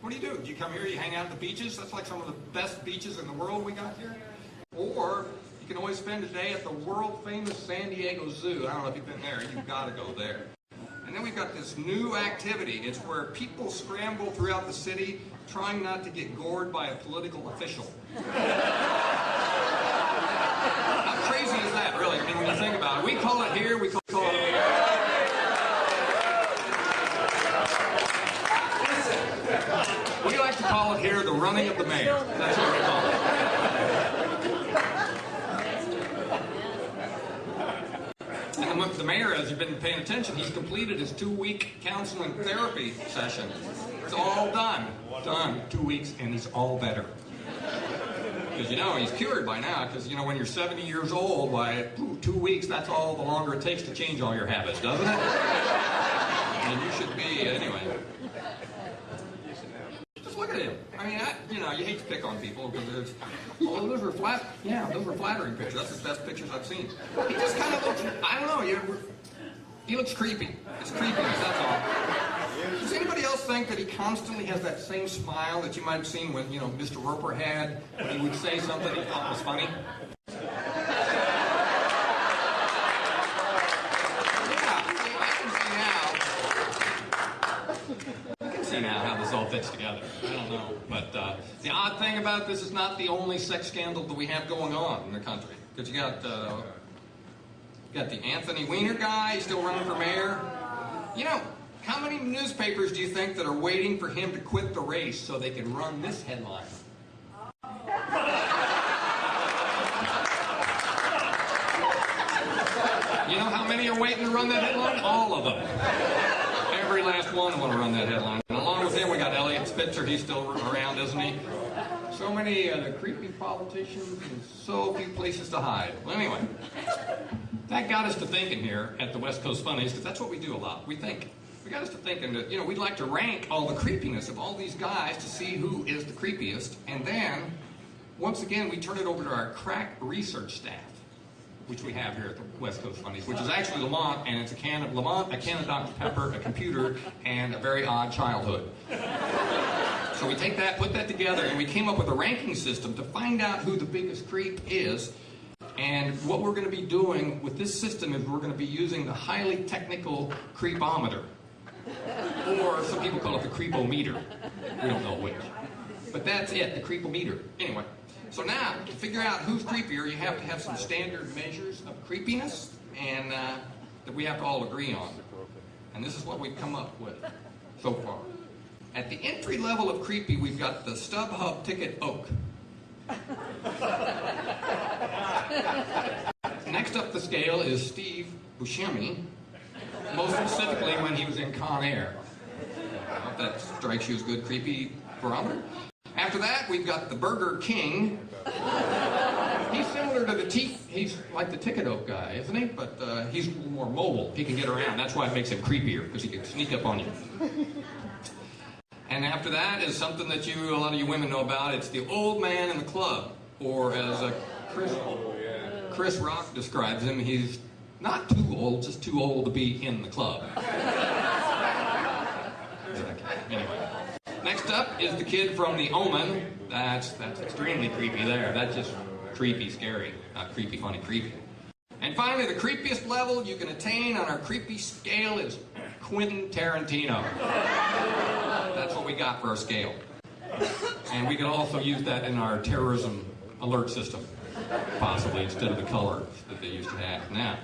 what do? Do you come here, you hang out at the beaches? That's like some of the best beaches in the world we got here. Or you can always spend a day at the world-famous San Diego Zoo. I don't know if you've been there. You've got to go there. And then we've got this new activity. It's where people scramble throughout the city trying not to get gored by a political official. How crazy is that, really? I mean, when you think about it. We call it here, we call it... We like to call it here the running of the mayor. That's what we call it. And the mayor, as you've been paying attention, he's completed his 2-week counseling therapy session. It's all done. Done. 2 weeks, and he's all better. Because, you know, he's cured by now, because, you know, when you're 70 years old, by 2 weeks, that's all the longer it takes to change all your habits, doesn't it? And you should be, anyway. Just look at him. I mean, you know, you hate to pick on people, because there's, oh, those were flattering pictures. That's the best pictures I've seen. He just kind of looks, I don't know, he looks creepy. It's creepiness, that's all. Does anybody else think that he constantly has that same smile that you might have seen when, you know, Mr. Roper had, when he would say something he thought was funny? Now how this all fits together. I don't know. But the odd thing about this is not the only sex scandal that we have going on in the country. Because you got the Anthony Weiner guy, he's still running for mayor. You know, how many newspapers do you think that are waiting for him to quit the race so they can run this headline? You know how many are waiting to run that headline? All of them. Every last one want to run that headline. And along with him, we got Elliot Spitzer. He's still around, isn't he? So many creepy politicians and so few places to hide. Well, anyway, that got us to thinking here at the West Coast Funnies, because that's what we do a lot. We think. We got us to thinking that, you know, we'd like to rank all the creepiness of all these guys to see who is the creepiest. And then, once again, we turn it over to our crack research staff, which we have here at the West Coast Funnies, which is actually Lamont, and it's a can of Lamont, a can of Dr. Pepper, a computer, and a very odd childhood. So we take that, put that together, and we came up with a ranking system to find out who the biggest creep is. And what we're going to be doing with this system is we're going to be using the highly technical creepometer. Or some people call it the creepometer. We don't know which. But that's it, the creepometer. Anyway. So now, to figure out who's creepier, you have to have some standard measures of creepiness and that we have to all agree on. And this is what we've come up with so far. At the entry level of creepy, we've got the StubHub Ticket Oak. Next up the scale is Steve Buscemi, most specifically when he was in Con Air. I hope that strikes you as good creepy barometer. After that, we've got the Burger King. He's similar to he's like the Ticket Oak guy, isn't he? But he's a little more mobile. He can get around. That's why it makes him creepier, because he can sneak up on you. And after that is something that a lot of you women know about. It's the old man in the club, or as Chris Rock describes him, he's not too old, just too old to be in the club. Anyway. Next up is the kid from The Omen. That's extremely creepy there. That's just creepy, scary. Not creepy, funny, creepy. And finally, the creepiest level you can attain on our creepy scale is Quentin Tarantino. That's what we got for our scale. And we could also use that in our terrorism alert system, possibly, instead of the colors that they used to have now.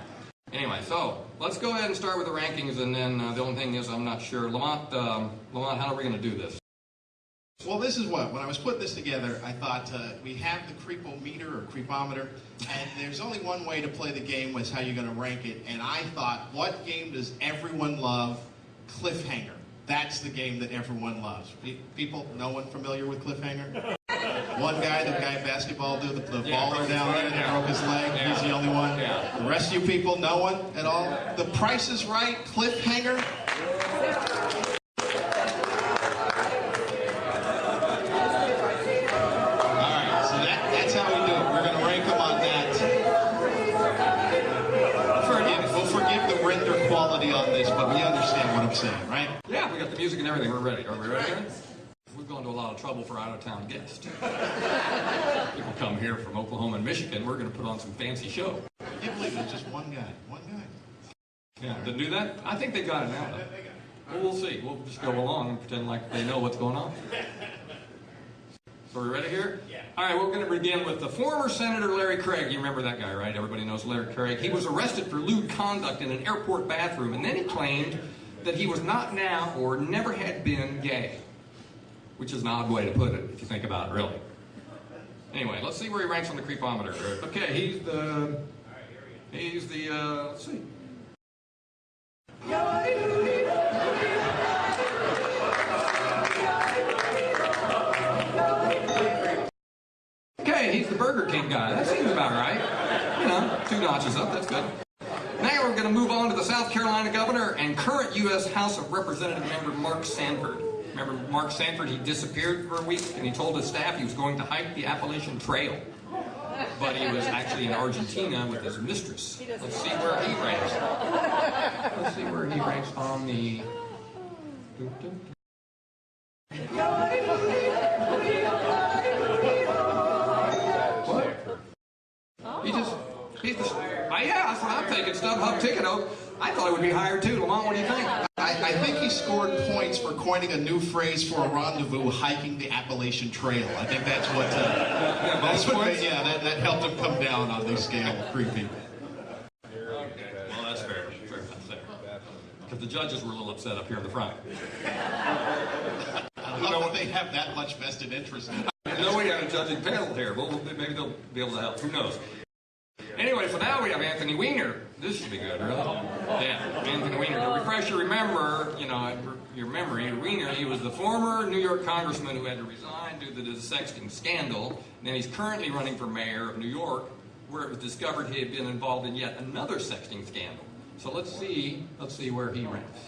Anyway, so let's go ahead and start with the rankings, and then the only thing is I'm not sure. Lamont, how are we going to do this? Well, this is when I was putting this together, I thought we have the creepometer or creepometer, and there's only one way to play the game was how you're going to rank it, and I thought, what game does everyone love? Cliffhanger. That's the game that everyone loves. People, no one familiar with Cliffhanger? One guy, the guy in basketball, the baller down there that broke his leg, he's the only one. Yeah. The rest of you people, no one at all? The Price is Right, Cliffhanger? Right? Yeah, we got the music and everything. We're ready. Are we ready? We've gone to a lot of trouble for out-of-town guests. People come here from Oklahoma and Michigan. We're going to put on some fancy show. I can't believe it's just one guy. One guy. Yeah, didn't do that? I think they got it now, though. Well, we'll see. We'll just go along and pretend like they know what's going on. So are we ready here? Yeah. All right, we're going to begin with the former Senator Larry Craig. You remember that guy, right? Everybody knows Larry Craig. He was arrested for lewd conduct in an airport bathroom, and then he claimed that he was not now or never had been gay. Which is an odd way to put it, if you think about it, really. Anyway, let's see where he ranks on the creepometer. Okay, he's the, let's see. Okay, he's the Burger King guy. That seems about right. You know, 2 notches up, that's good. Now we're going to move on to the South Carolina governor and current U.S. House of Representative member Mark Sanford. Remember Mark Sanford? He disappeared for a week and he told his staff he was going to hike the Appalachian Trail. But he was actually in Argentina with his mistress. Let's see where he ranks. Let's see where he ranks on the... yeah, that's what I'm thinking. StubHub ticket. I thought it would be higher too. Lamont, what do you think? I think he scored points for coining a new phrase for a rendezvous, hiking the Appalachian Trail. I think that's what. That helped him come down on the scale of creepy. Okay, well that's fair. Fair enough there. Because the judges were a little upset up here in the front. I love that they have that much vested interest in it. I know we got a judging panel here. Well, maybe they'll be able to help. Who knows? Anyway, so now we have Anthony Weiner. This should be good, really. Yeah, Anthony Weiner. To refresh your memory, Weiner, he was the former New York congressman who had to resign due to the sexting scandal. And then he's currently running for mayor of New York, where it was discovered he had been involved in yet another sexting scandal. So let's see where he ranks.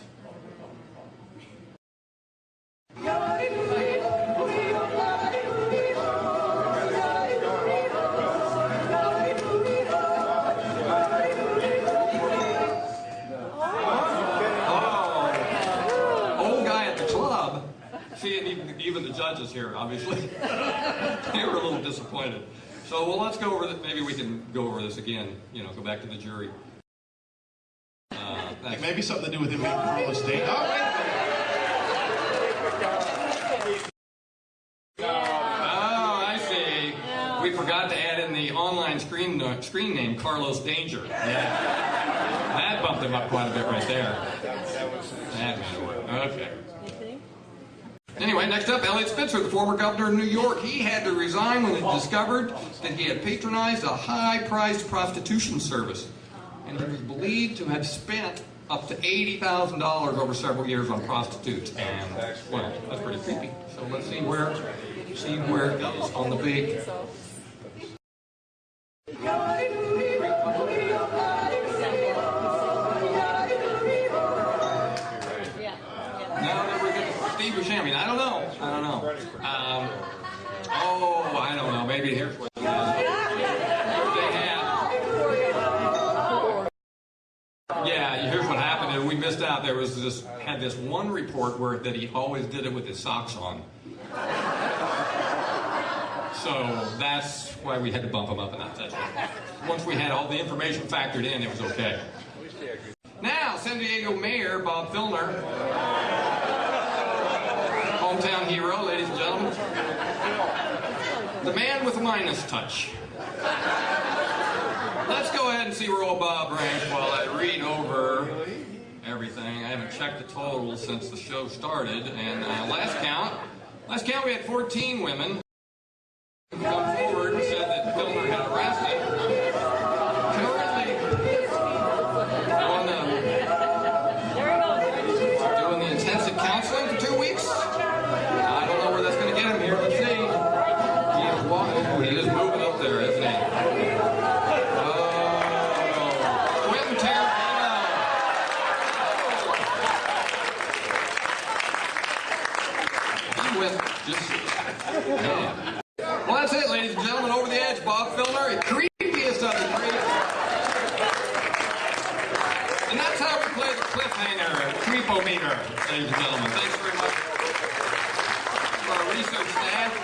See, and even the judges here, obviously, they were a little disappointed. So, well, let's go over that. Maybe we can go over this again. You know, go back to the jury. Maybe something to do with him being Carlos Danger. Oh, wait. Oh, I see. We forgot to add in the online screen name, Carlos Danger. Yeah, that bumped him up quite a bit right there. Okay. Anyway, next up, Eliot Spitzer, the former governor of New York. He had to resign when it discovered that he had patronized a high-priced prostitution service. And he was believed to have spent up to $80,000 over several years on prostitutes. And, well, that's pretty creepy. So let's see where it goes on the big... I mean, I don't know. I don't know. Maybe here's what it is. Here's what happened. We missed out. There was had this one report that he always did it with his socks on. So that's why we had to bump him up a notch. Once we had all the information factored in, it was okay. Now, San Diego Mayor Bob Filner. Hometown hero, ladies and gentlemen. The man with the Midas touch. Let's go ahead and see where old Bob ranks while I read over everything. I haven't checked the totals since the show started. And last count we had 14 women who come forward and said that Filner had arrested. Currently doing the intensive counseling for 2 weeks. He is moving up there, isn't he? Quentin Tarantino. He went just... Man. Well, that's it, ladies and gentlemen. Over the edge, Bob Filner, the creepiest of the creeps. And that's how we play the cliffhanger, Creepometer. winner, ladies and gentlemen. Thanks very much to our research staff.